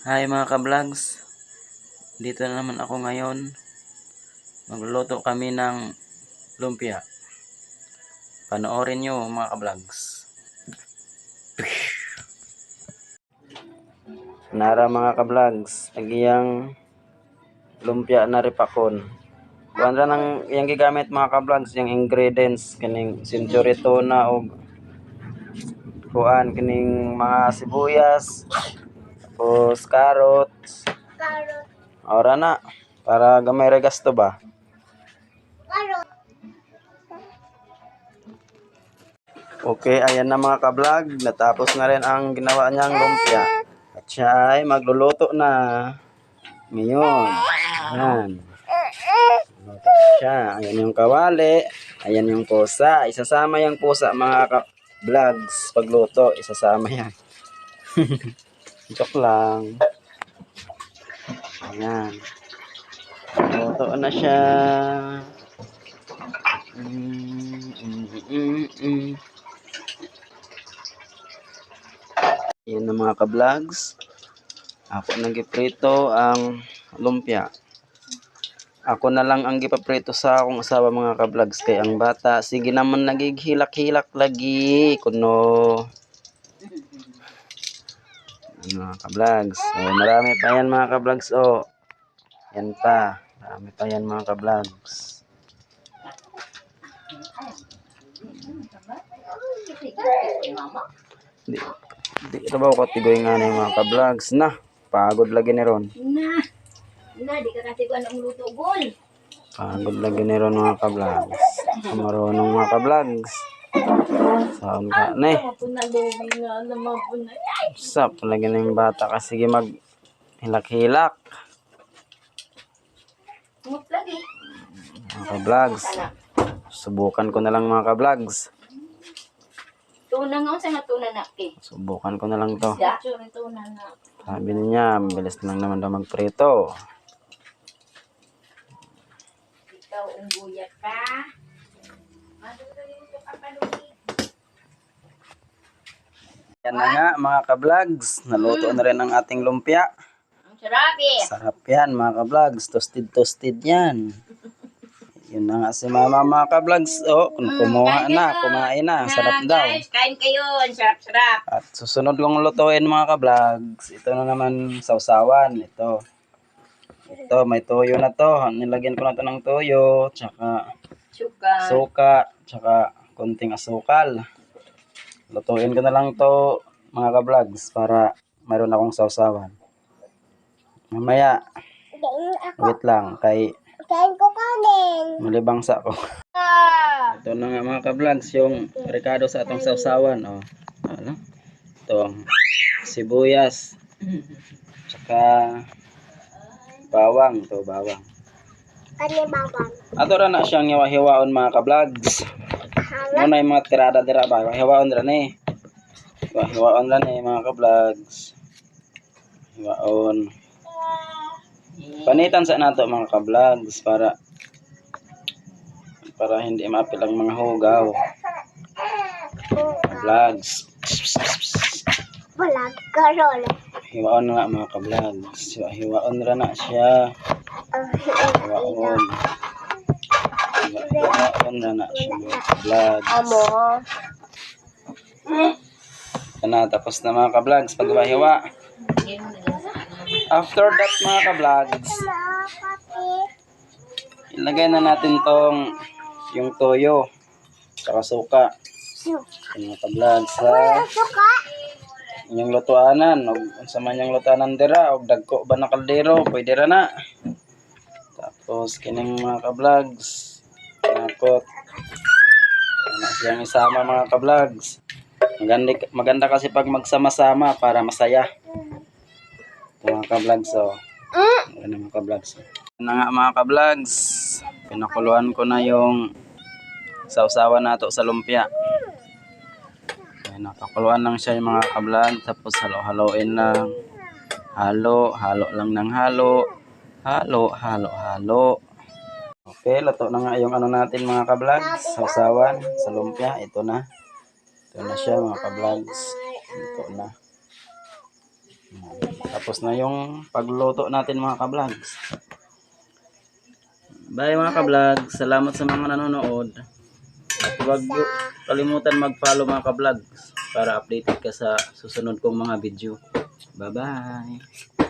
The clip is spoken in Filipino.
Hi mga ka-vlogs, dito na naman ako ngayon. Magluluto kami ng lumpia. Panoorin nyo mga ka-vlogs. Nara mga ka-vlogs, agiyang lumpia na ripakon. Kuan ra nang iyang gigamit mga ka-vlogs, yung ingredients kining century tuna o kuan kining mga sibuyas, tapos carrots. Ora na para gamay ra gasto ba. Okay, ayan na mga ka-vlog. Natapos na rin ang ginawa niyang lumpia. At siya ay magluluto na. Ngayon. Ayan. Luto siya. Ayan yung kawali. Ayan yung pusa. Isasama yung pusa mga ka-vlogs. Pagluto, isasama yan. Joke lang. Ayan. Luto na siya. Yan na mga ka-vlogs. Ako nang giprito ang lumpia. Ako na lang ang gipaprito sa akong asawa mga ka-vlogs. Kay ang bata, sige naman nagighilak-hilak lagi. Kuno. Mga ka-vlogs. Oh, marami pa yan mga ka-vlogs. Oh. Yan pa. Marami pa yan mga ka-vlogs. Di trabaho ko tigoy nga na yung mga ka-vlogs na pagod lagi ni ron di ka kasi ko anong luto gol. Pagod lagi ni ron mga ka-vlogs. Marunong mga ka-vlogs. Saan ka na eh. Sap lagi na yung bata kasi mag hilak-hilak mga ka-vlogs. Subukan ko na lang mga ka-vlogs. Tuna nga sa tuna na ke. Subukan ko na lang to. Tuna na. Sabi niya, bilis lang naman daw magprito. Ikaw ungguya ka. Yan na nga mga ka-vlogs. Naluto na rin ang ating lumpia. Ang sarap eh. Sarap yan mga ka-vlogs. Toasted yan. Yun na nga si mama mga ka-vlogs. Oh, kumuha na, kumain na. Sarap daw. Guys, kain kayo. Ang sarap-sarap. At susunod kong lutuin mga ka-vlogs. Ito na naman sausawan. Ito, may toyo na to. Nilagyan ko na to ng toyo. Tsaka suka. Tsaka konting asukal. Lutuin ko na lang to mga ka-vlogs para mayroon akong sausawan. Mamaya, wait lang. Kain ko kanin. Malibangsa ko. Ito na nga mga ka-vlogs, yung rekado sa atong sausawan. Oh. Ano? Itong sibuyas. Tsaka bawang. Ito, bawang. Kani bawang. Ato ra na siyang hiwa-hiwaon mga ka-vlogs. Muna yung mga tirada-tira ba? Hiwaon ra ni. Hiwaon ra ni mga ka-vlogs. Hiwaon. Panitan sa nato mga ka-vlogs para hindi mapilang mga hugaw. Vlogs. Vlog karol. Hiwaon na nga mga ka-vlogs. Hiwaon ra na siya. Hiwaon. Hiwaon ra na siya mga ka-vlogs. Na tapos na mga ka-vlogs paghiwa-hiwa. After that mga ka-vlogs, ilagay na natin tong yung toyo saka suka. Mga ka-vlogs sa yung lutuanan o sa man yung lutuanan dira o dagko ba na kaldero pwede ra na. Tapos kining mga ka-vlogs nakot na siyang isama mga ka-vlogs. Maganda kasi pag magsama-sama para masaya. Ito mga ka-vlogs so. Ano mga ka-vlogs. Ano nga mga ka-vlogs. Pinakuluan ko na yung sausawan nato sa lumpia. Ayan, napakuluan lang siya yung mga ka-vlog. Tapos halo-haloin lang. Halo lang ng halo. Halo. Okay, luto na nga yung ano natin mga ka-vlog. Sausawan sa lumpia. Ito na siya mga ka-vlogs. Ito na. Tapos na yung pagluto natin mga ka-vlogs. Bye mga ka-vlogs. Salamat sa mga nanonood. At huwag kalimutan mag-follow mga ka-vlogs para updated ka sa susunod kong mga video. Bye-bye.